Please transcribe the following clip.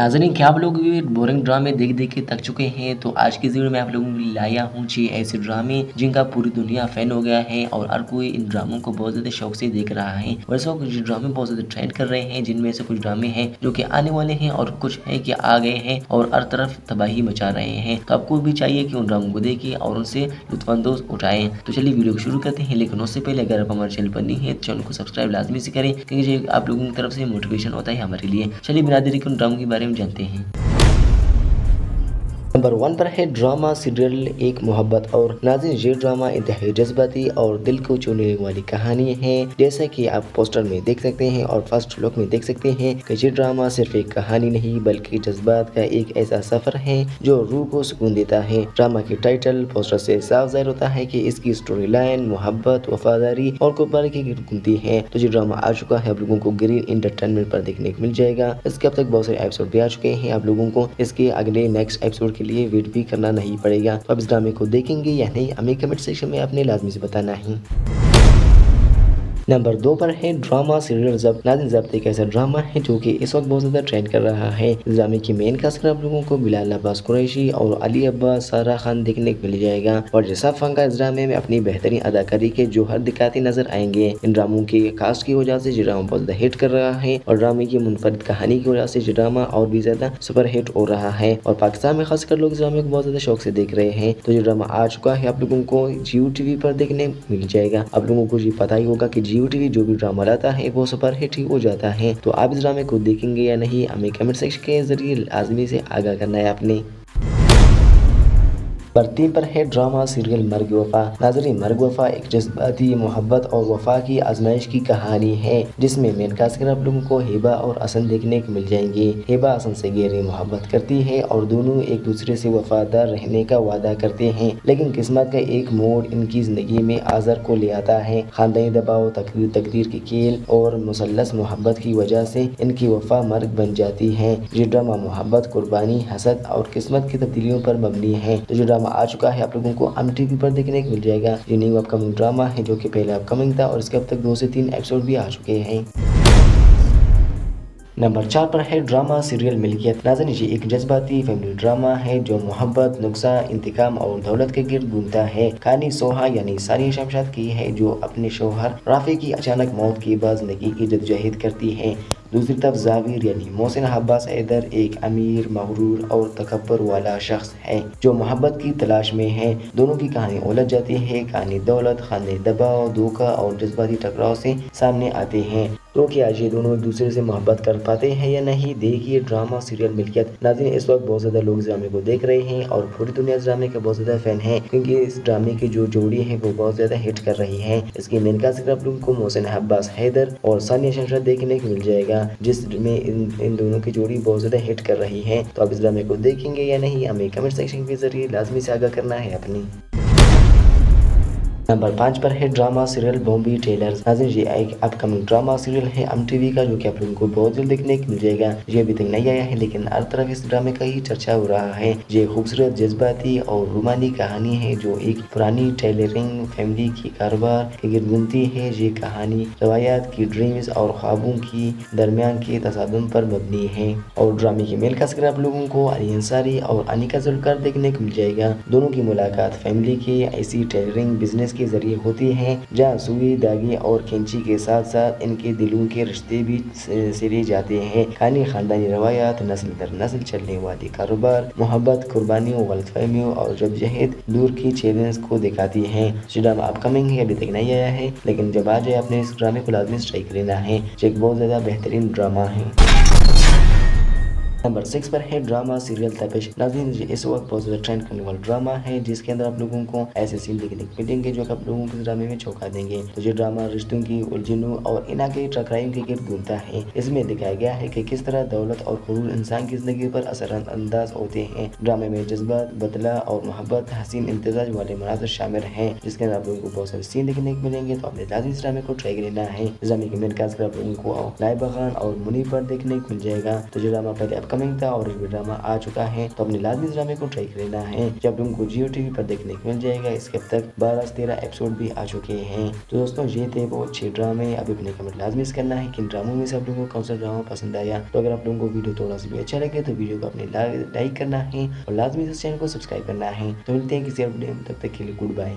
नाज़रीन, क्या आप लोग भी बोरिंग ड्रामे देख देख के थक चुके हैं? तो आज की इस वीडियो में आप लोगों के लिए लाया हूँ 6 ऐसे ड्रामे जिनका पूरी दुनिया फ़ैन हो गया है और हर कोई इन ड्रामों को बहुत ज़्यादा शौक से देख रहा है। वैसे कुछ ड्रामे बहुत ज़्यादा ट्रेंड कर रहे हैं, जिनमें से कुछ ड्रामे हैं जो कि आने वाले हैं और कुछ है कि आ गए हैं और हर तरफ तबाही मचा रहे हैं। तो आपको भी चाहिए कि उन ड्रामों को देखें और उनसे लुत्फ़अंदोज़ उठाएँ। तो चलिए वीडियो को शुरू करते हैं, लेकिन उससे पहले अगर आप हमारे चैनल पर नए हैं तो चैनल को सब्सक्राइब लाज़मी से करें, क्योंकि ये आप लोगों की तरफ से मोटिवेशन होता है हमारे लिए। चलिए बिना देरी के उन ड्रामों के बारे में जानते हैं। नंबर 1 पर है ड्रामा सीरियल एक मोहब्बत। और नाज़रीन, ये ड्रामा इंतहाई जज्बाती और दिल को छूने वाली कहानी है। जैसा कि आप पोस्टर में देख सकते हैं और फर्स्ट लुक में देख सकते हैं कि ये ड्रामा सिर्फ एक कहानी नहीं बल्कि जज्बात का एक ऐसा सफ़र है जो रूह को सुकून देता है। ड्रामा की टाइटल पोस्टर से साफ ज़ाहिर होता है कि इसकी स्टोरी लाइन मोहब्बत, वफादारी और कुर्बानी की घूमती है। तो ये ड्रामा आ चुका है, आप लोगों को ग्रीन एंटरटेनमेंट पर देखने को मिल जाएगा। इसके अब तक बहुत सारे एपिसोड भी आ चुके हैं, आप लोगों को इसके अगले नेक्स्ट एपिसोड के लिए वेट भी करना नहीं पड़ेगा। तो अब इस ड्रामे को देखेंगे या नहीं, हमें कमेंट सेक्शन में अपने लाजमी से बताना है। नंबर 2 पर है ड्रामा सीरियल ज़ब्त। नाज़रीन, ज़ब्त एक ऐसा ड्रामा है जो कि इस वक्त बहुत ज़्यादा ट्रेंड कर रहा है। इस ड्रामे की मेन कास्ट आप लोगों को बिलाल अब्बास कुरैशी और अली अब्बास सारा खान देखने को मिल जाएगा। और जैसा फंका इस ड्रामे में अपनी बेहतरीन अदाकारी के जौहर दिखाते नजर आएंगे। इन ड्रामों की कास्ट की वजह से ये ड्रामा बहुत ज़्यादा हिट कर रहा है और ड्रामे की मुनफरद कहानी की वजह से ये ड्रामा और भी ज़्यादा सुपर हिट हो रहा है और पाकिस्तान में खासकर लोग इस ड्रामे को बहुत ज़्यादा शौक से देख रहे हैं। तो ये ड्रामा आ चुका है, आप लोगों को जियो टीवी पर देखने मिल जाएगा। आप लोगों को ये पता ही होगा कि जियो टीवी जो भी ड्रामा लाता है वो सुपर हिट ही हो जाता है। तो आप इस ड्रामे को देखेंगे या नहीं, हमें कमेंट सेक्शन के जरिए लाजमी से आगाह करना है आपने। नंबर 3 पर है ड्रामा सीरियल मर्ग वफा। नाज़रीन, मर्ग वफा एक जज्बाती मोहब्बत और वफा की आजमाइश की कहानी है, जिसमें मेन कास्ट आप लोगों को हिबा और हसन देखने को मिल जाएंगे। हिबा हसन से गहरी मोहब्बत करती है और दोनों एक दूसरे से वफादार रहने का वादा करते हैं, लेकिन किस्मत का एक मोड़ इनकी जिंदगी में आज़र को ले आता है। खानदानी दबाव, तकदीर की खेल और मुसल्लस मोहब्बत की वजह से इनकी वफा मर्ग बन जाती है। ये ड्रामा मोहब्बत, कुर्बानी, हसद और किस्मत की तब्दीलियों पर मबनी है। तो ये आ चुका है, आप लोगों को MTV पर देखने को मिल जाएगा। ये न्यू अपकमिंग ड्रामा है जो कि पहले अपकमिंग था और इसके अब तक 2 से 3 एपिसोड भी आ चुके हैं। नंबर 4 पर है ड्रामा सीरियल मिल्कियत। नाज़रीन, ये एक जज्बाती फैमिली ड्रामा है जो मोहब्बत, नुक्सा, इंतकाम और दौलत के गिर्द घूमता है। कहानी सोहा यानी सानिया शमशाद की है, जो अपने शौहर राफी की अचानक मौत के बाद जिंदगी की जद्दोजहद करती है। दूसरी तरफ जाविर यानी मोहसिन अब्बास हैदर एक अमीर, मगरूर और तकब्बुर वाला शख्स है जो मोहब्बत की तलाश में है। दोनों की कहानी उलझ जाती है। कहानी दौलत, खानदानी दबाव, धोखा और जज्बाती टकराव से सामने आते हैं। तो क्या ये दोनों एक दूसरे से मोहब्बत कर पाते हैं या नहीं? देखिए ड्रामा सीरियल मिल्कियत। नाज़रीन, इस वक्त बहुत ज़्यादा लोग इस ड्रामे को देख रहे हैं और पूरी दुनिया इस ड्रामे का बहुत ज़्यादा फैन है, क्योंकि इस ड्रामे की जो जोड़ी है वो बहुत ज़्यादा हिट कर रही है। इसकी मेन कास्ट आप लोगों को मोहसिन अब्बास हैदर और सानिया शमशाद देखने को मिल जाएगा, जिसमें इन दोनों की जोड़ी बहुत ज़्यादा हिट कर रही है। तो आप इस ड्रामे को देखेंगे या नहीं, हमें कमेंट सेक्शन के जरिए लाजमी से आगाह करना है अपनी। नंबर 5 पर है ड्रामा सीरियल बॉम्बे टेलर्स। नाज़रीन, ये एक अपकमिंग ड्रामा सीरियल है MTV का, जो कि आप लोगों को बहुत जल्द देखने को मिल जाएगा। ये अभी तक नहीं आया है, लेकिन हर तरफ इस ड्रामे का ही चर्चा हो रहा है। ये खूबसूरत, जज्बाती और रोमानी कहानी है जो एक पुरानी टेलरिंग फैमिली की कारोबार के गिर्द घूमती है। ये कहानी रवायात की ड्रीम्स और ख्वाबों की दरमियान के तसादुम पर मबनी है। और ड्रामे की मेल खासकर आप लोगों को अली अंसारी और अनिका जुल्कर देखने को मिल जाएगा। दोनों की मुलाकात फैमिली के ऐसी टेलरिंग बिजनेस के जरिए होती है, जहाँ सुई, धागे और कैंची के साथ साथ इनके दिलों के रिश्ते भी सिरे जाते हैं। कहानी खानदानी रवायात, नस्ल दर नस्ल चलने वाली कारोबार, मोहब्बत, कुर्बानियों, गलतफहमियों और जद्दोजहद दूर की चैलेंज को दिखाती है। ये ड्रामा अपकमिंग है, अभी तक नहीं आया है, लेकिन जब आ जाए आपने इस ड्रामे को लाजमी ट्राई कर लेना है। ये एक बहुत ज़्यादा बेहतरीन ड्रामा है। नंबर 6 पर है ड्रामा सीरियल तपिश। नाज़रीन, इस वक्त बहुत ज़्यादा ट्रेंड करने वाला ड्रामा है, जिसके अंदर आप लोगों को ऐसे सीन देखने को मिलेंगे जो आप लोगों को इस ड्रामे में चौंका देंगे। तो ये ड्रामा रिश्तों की उलझनों और इना के टकराइयों के गिर्द घूमता है। इसमें दिखाया गया है कि किस तरह दौलत और गुरूर इंसान की जिंदगी पर असरअंदाज होते हैं। ड्रामे में जज्बात, बदला और मोहब्बत, हसीन इम्तिजाज वाले मनाज़र शामिल हैं, जिसके अंदर आप लोगों को बहुत सारे सीन देखने को मिलेंगे। तो आपने लाज़मी इस ड्रामे को ट्राई करना है। इस ड्रामे की मेन कास्ट आप लोगों को लाइबा खान और मुनीब पर देखने को मिल जाएगा। तो ये ड्रामा पहले कमिंग था और ये ड्रामा आ चुका है, तो अपने लाजमी इस ड्रामे को ट्राई कर लेना है, जो आप लोगों को जियो टीवी पर देखने को मिल जाएगा। इसके अब तक 12 से 13 एपिसोड भी आ चुके हैं। तो दोस्तों ये थे वो अच्छे ड्रामे। अभी अपने कमेंट लाजमी से करना है कि इन ड्रामों में से आप लोगों को कौन सा ड्रामा पसंद आया। तो अगर आप लोगों को वीडियो थोड़ा सा भी अच्छा लगे तो वीडियो को अपने लाइक करना है और लाजमी से चैनल को सब्सक्राइब करना है। तो मिलते हैं किसी और वीडियो में, तब तक के लिए गुड बाय।